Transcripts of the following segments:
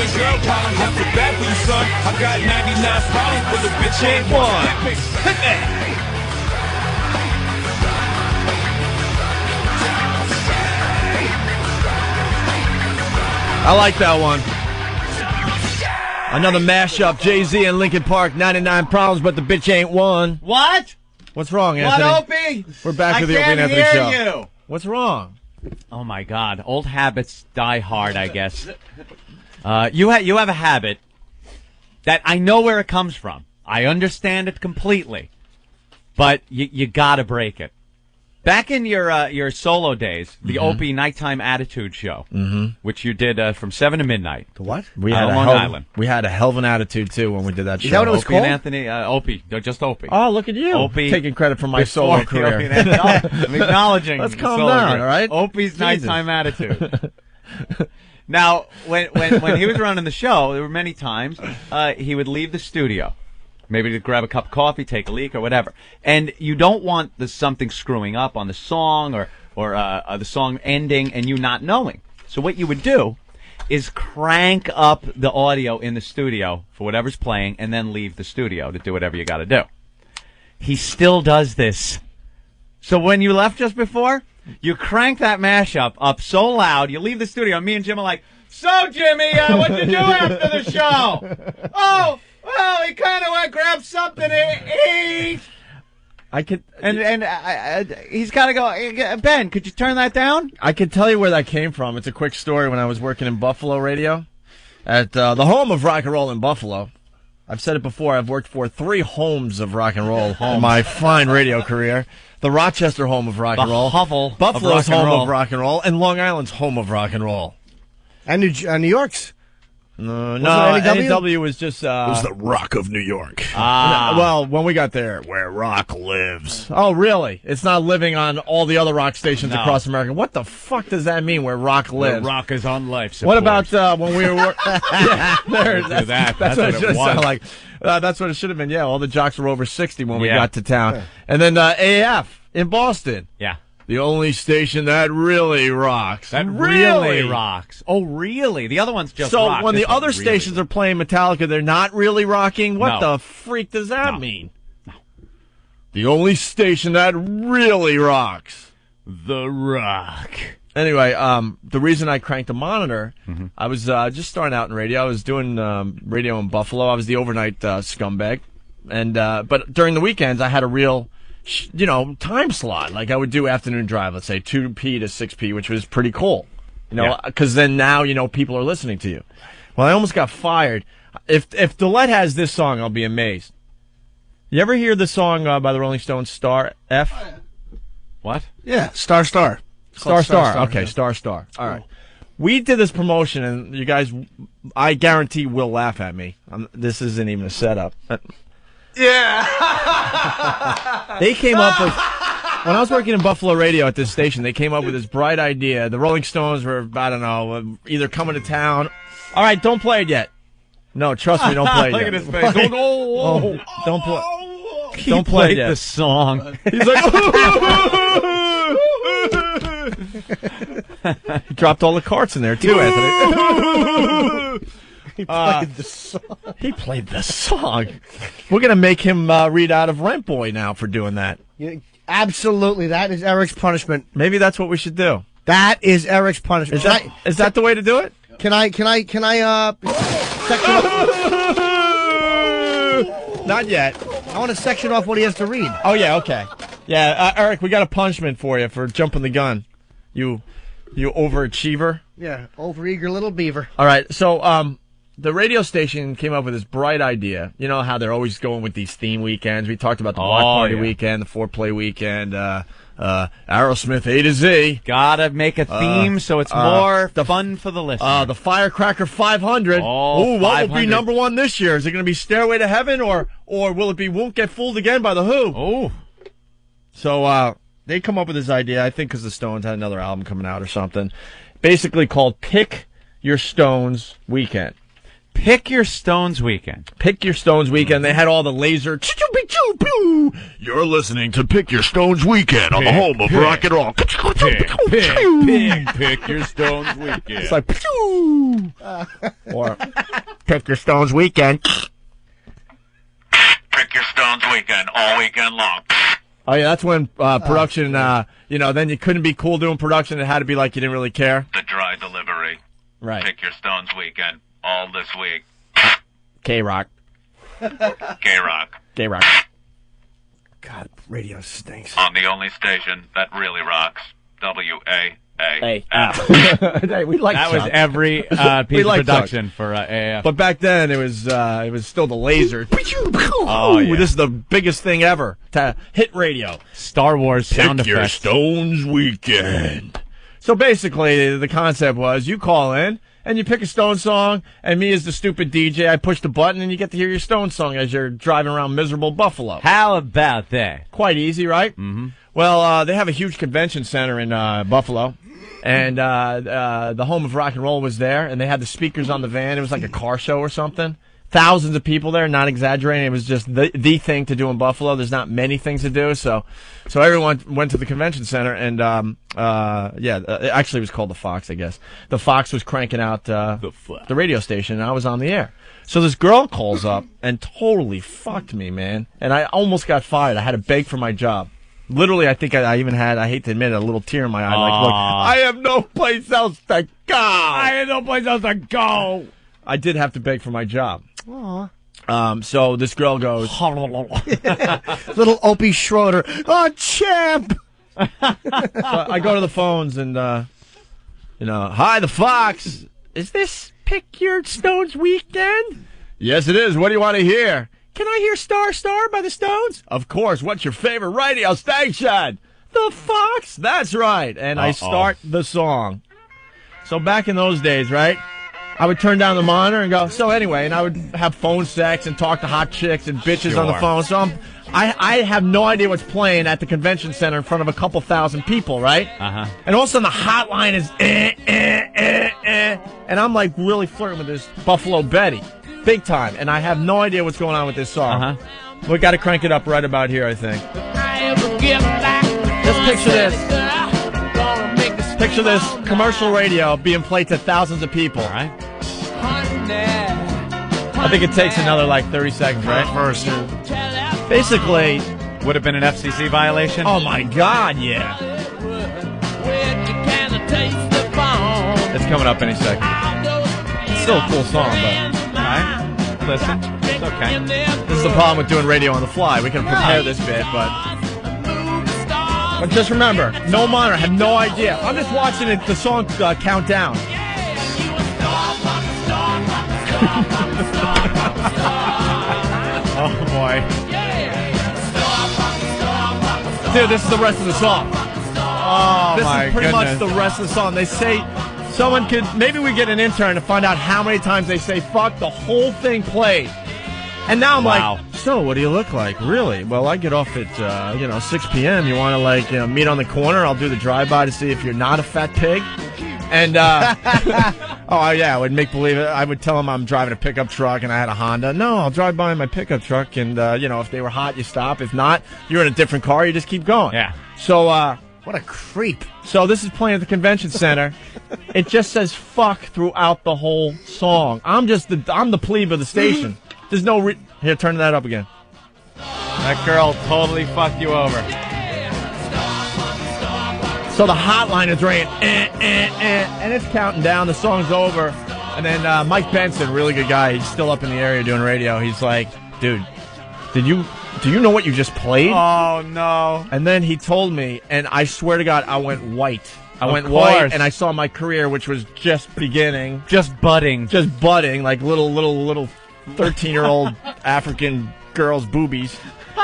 the girl problem. I feel bad for you, son. I got 99 problems, but the bitch ain't one. Hit me. I like that one. Another mashup, Jay-Z and Linkin Park, 99 problems, but the bitch ain't one. What? What's wrong, Anthony? What, Opie? We're back with the Opie and Anthony show. You. What's wrong? Oh, my God. Old habits die hard, I guess. You have a habit that I know where it comes from. I understand it completely. But you got to break it. Back in your solo days, the Opie Nighttime Attitude Show, which you did from 7 to midnight. The what? We had Long Island. We had a hell of an attitude, too, when we did that show. Is that what it was Opie called? and Anthony, Opie. Just Opie. Oh, look at you. Opie. Taking credit for my solo career. I'm acknowledging. Let's calm down, all right? Opie's Nighttime Attitude. Now, when he was running the show, there were many times he would leave the studio. Maybe to grab a cup of coffee, take a leak, or whatever. And you don't want something screwing up on the song or the song ending and you not knowing. So what you would do is crank up the audio in the studio for whatever's playing and then leave the studio to do whatever you got to do. He still does this. So when you left just before, you crank that mashup up so loud, you leave the studio, and me and Jim are like, "So, Jimmy, what'd you do after the show?" "Oh, well, he kind of went grab something to eat." I could, and he's got to go. Ben, could you turn that down? I could tell you where that came from. It's a quick story. When I was working in Buffalo radio, at the home of rock and roll in Buffalo. I've said it before. I've worked for 3 homes of rock and roll in my fine radio career. The Rochester home of rock and roll, Hovel Buffalo's of rock and home roll. of rock and roll, and Long Island's home of rock and roll. And New York's? No, NEW? NEW was just... it was the Rock of New York. Well, when we got there, where rock lives. Oh, really? It's not living on all the other rock stations across America. What the fuck does that mean, where rock lives? Where rock is on life support. What about when we were... yeah, that's what it should sound like. That's what it should have been. Yeah, all the jocks were over 60 when we got to town. Yeah. And then AF in Boston. Yeah. The only station that really rocks. That really rocks. Oh, really? The other ones just rock. So when the other stations are playing Metallica, they're not really rocking? What the freak does that mean? No. The only station that really rocks. The Rock. Anyway, the reason I cranked the monitor, I was just starting out in radio. I was doing radio in Buffalo. I was the overnight scumbag. And but during the weekends, I had a real... time slot. Like I would do afternoon drive, let's say 2p to 6p, which was pretty cool. Because then now, people are listening to you. Well, I almost got fired. If Dillette has this song, I'll be amazed. You ever hear the song by the Rolling Stones, Star F? What? Yeah, Star. Star. Okay, yeah. Star. All right. We did this promotion, and you guys, I guarantee, will laugh at me. This isn't even a setup. Yeah. They came up with, when I was working in Buffalo radio at this station, they came up with this bright idea. The Rolling Stones were, I don't know, either coming to town. All right, don't play it yet. No, trust me, don't play it Look yet. at his face. Don't play. Don't play the song. He's like, he dropped all the carts in there too, Anthony. He played the song. He played the song. We're going to make him read out of Rent Boy now for doing that. Yeah, absolutely. That is Eric's punishment. Maybe that's what we should do. That is Eric's punishment. Is that the way to do it? Can I section off? Not yet. I want to section off what he has to read. Oh, yeah, okay. Yeah, Eric, we got a punishment for you for jumping the gun. You overachiever. Yeah, overeager little beaver. All right, so the radio station came up with this bright idea. You know how they're always going with these theme weekends. We talked about the Block Party weekend, the Foreplay weekend, Aerosmith A to Z. Gotta make a theme so it's more fun for the listener. The Firecracker 500. Oh, what will be number one this year? Is it going to be Stairway to Heaven, or will it be Won't Get Fooled Again by The Who? Oh. So they come up with this idea, I think because the Stones had another album coming out or something, basically called Pick Your Stones Weekend. Pick Your Stones Weekend. Pick Your Stones Weekend. They had all the laser. You're listening to Pick Your Stones Weekend on the home of rock and roll. Pick Your Stones Weekend. It's like, or Pick Your Stones Weekend. Pick Your Stones Weekend all weekend long. Oh, yeah, that's when production, then you couldn't be cool doing production. It had to be like you didn't really care. The dry delivery. Right. Pick Your Stones Weekend all this week. K-Rock. K-Rock. K-Rock. God, radio stinks. On the only station that really rocks. WAAF. Hey, we like That was Chuck. every piece of production for AAF. But back then, it was still the laser. Oh, yeah. This is the biggest thing ever to hit radio. Star Wars sound Pick Your effects. Stones Weekend. So basically, the concept was you call in and you pick a Stone song, and me as the stupid DJ, I push the button and you get to hear your Stone song as you're driving around miserable Buffalo. How about that? Quite easy, right? Mm-hmm. Well, they have a huge convention center in Buffalo, and the home of rock and roll was there, and they had the speakers on the van. It was like a car show or something. Thousands of people there, not exaggerating. It was just the thing to do in Buffalo. There's not many things to do, so everyone went to the convention center, and actually it was called the Fox, I guess. The Fox was cranking out the radio station, and I was on the air. So this girl calls up and totally fucked me, man, and I almost got fired. I had to beg for my job. Literally, I think I even had, I hate to admit it, a little tear in my eye. Like, look, I have no place else to go. I did have to beg for my job. So this girl goes, Little Opie Schroeder. Oh, champ! so I go to the phones and, hi, the Fox. Is this Pick Your Stones Weekend? Yes, it is. What do you want to hear? Can I hear Star Star by the Stones? Of course. What's your favorite radio station? The Fox. That's right. And I start the song. So back in those days, right? I would turn down the monitor and go, so anyway, and I would have phone sex and talk to hot chicks and bitches on the phone. So I have no idea what's playing at the convention center in front of a couple thousand people, right? Uh-huh. And all of a sudden the hotline is and I'm like really flirting with this Buffalo Betty. Big time. And I have no idea what's going on with this song. Uh-huh. We got to crank it up right about here, I think. Just picture this. Picture this commercial radio being played to thousands of people. All right. I think it takes another like 30 seconds, right? Basically, Would have been an FCC violation? oh my God, yeah. It's coming up any second. It's still a cool song, but All right. Listen. It's okay. this is the problem with doing radio on the fly. We can prepare this bit, but just remember, no monitor, I have no idea. I'm just watching the song count down. Oh, boy. Dude, this is the rest of the song. Oh, This my is pretty goodness. much the rest of the song. They say someone could, maybe we get an intern to find out how many times they say fuck, the whole thing played. And now I'm Wow. like, so what do you look like? Really? Well, I get off at 6 p.m. You want to meet on the corner? I'll do the drive-by to see if you're not a fat pig. And oh yeah, I would make believe it. I would tell them I'm driving a pickup truck and I had a Honda. No, I'll drive by in my pickup truck, and if they were hot, you stop. If not, you're in a different car. You just keep going. Yeah. So What a creep. so this is playing at the convention center. It just says fuck throughout the whole song. I'm the plebe of the station. There's no here. Turn that up again. That girl totally fucked you over. So the hotline is ringing, and it's counting down. The song's over, and then Mike Benson, really good guy. He's still up in the area doing radio. He's like, dude, do you know what you just played? Oh, no. And then he told me, and I swear to God, I went white. I Of went course. white, and I saw my career, which was just beginning. Just budding. Just budding, like little 13-year-old African girls' boobies.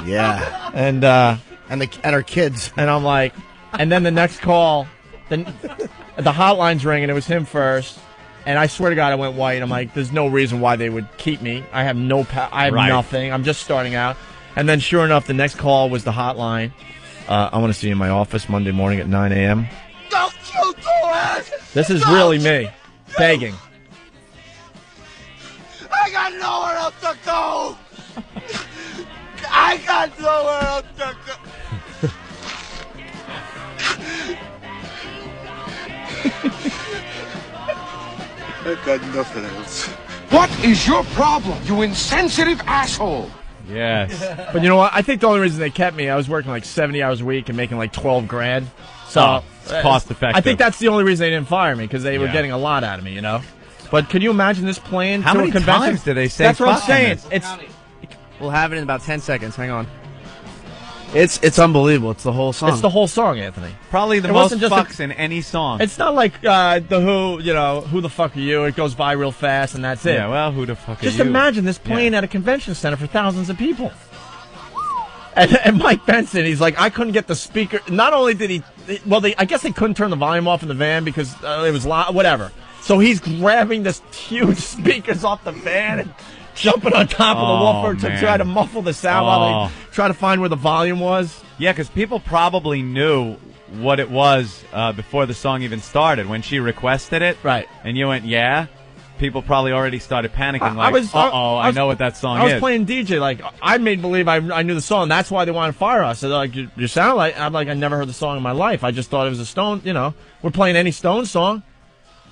Yeah. And And our kids. and I'm like, and then the next call, then the hotline's ringing. It was him first, and I swear to God, I went white. I'm like, there's no reason why they would keep me. I have I have Right. nothing. I'm just starting out. And then, sure enough, the next call was the hotline. I want to see you in my office Monday morning at 9 a.m. Don't you do it! This is really me begging. else to go. I got nowhere else to go. I got nothing else. What is your problem, you insensitive asshole? Yes. But you know what? I think the only reason they kept me, I was working like 70 hours a week and making like 12 grand. So it's cost effective. I think that's the only reason they didn't fire me, because they were Yeah. getting a lot out of me, you know? But could you imagine this playing How to many a convention? times did they say That's what I'm fuck in saying. this? It's We'll have it in about 10 seconds. Hang on. It's unbelievable. It's the whole song. It's the whole song, Anthony. Probably the It most wasn't just a- fucks in any song. It's not like the Who, you know, who the fuck are you? It goes by real fast and that's it. Yeah, well, who the fuck Just are you? imagine this playing at a convention center for thousands of people. And Mike Benson, he's like, I couldn't get the speaker. Not only did I guess they couldn't turn the volume off in the van because it was loud, whatever. So he's grabbing this huge speakers off the van and jumping on top of the woofer to man. try to muffle the sound while they try to find where the volume was. Yeah, because people probably knew what it was before the song even started. When she requested it, Right. and you went, yeah, people probably already started panicking. I Like, was- I know what that song I was is. playing DJ, like, I made believe I knew the song. That's why they wanted to fire us. They're like, you sound like, I'm like, I never heard the song in my life. I just thought it was a Stone, you know, we're playing any Stone song.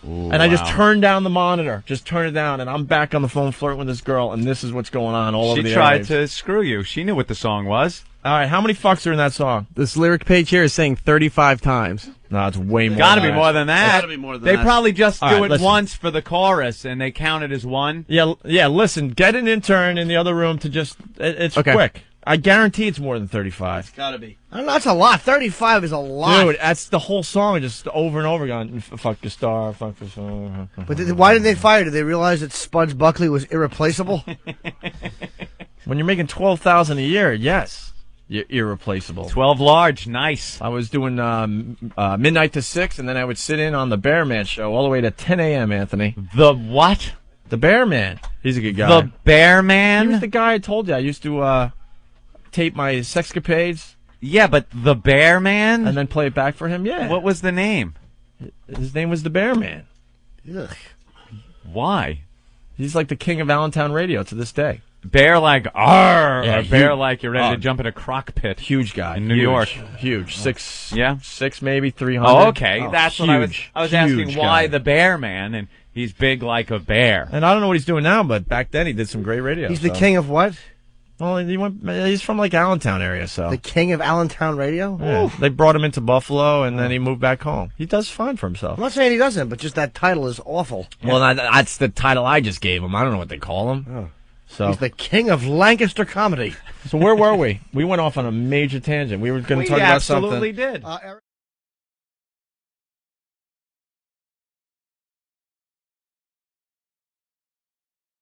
Ooh, And I just wow. turned down the monitor, just turned it down, and I'm back on the phone flirting with this girl, and this is what's going on all over the She tried airwaves. to screw you. She knew what the song was. All right, how many fucks are in that song? This lyric page here is saying 35 times. No, it's way more. Got to than be that. more than that. gotta be more than they that. probably just All do right, it listen. once for the chorus, and they count it as one. Yeah, listen, get an intern in the other room to just, it's Okay. quick. I guarantee it's more than 35. Gotta be. I don't know, that's a lot. 35 is a lot. Dude, that's the whole song, just over and over again. Fuck your star, fuck your star. But why did they fire? Did they realize that Spuds Buckley was irreplaceable? When you're making $12,000 a year, yes, you're irreplaceable. 12 large, nice. I was doing midnight to 6, and then I would sit in on the Bear Man show all the way to 10 a.m., Anthony. The what? The Bear Man. He's a good guy. The Bear He Man? was the guy I told you. I used to tape my sexcapades Yeah, but the Bear Man? and then play it back for him. Yeah. What was the name? His name was the Bear Man. Ugh. Why? He's like the king of Allentown radio to this day. Bear like arr, Yeah, or bear huge. like you're ready Oh. to jump in a crock pit. Huge guy. In New Huge. York. Huge. Six, Yeah? maybe 300. Oh, okay. That's huge, what I was asking. huge Why guy. the Bear Man? And he's big like a bear. And I don't know what he's doing now, but back then he did some great radio. He's the so. king of what? Well, he's from like Allentown area, so. The king of Allentown radio? Yeah. They brought him into Buffalo, and then he moved back home. He does fine for himself. I'm not saying he doesn't, but just that title is awful. Well, that's the title I just gave him. I don't know what they call him. Oh. So, He's the king of Lancaster comedy. so where were we? We went off on a major tangent. We were going to We talk about something. absolutely did. Eric-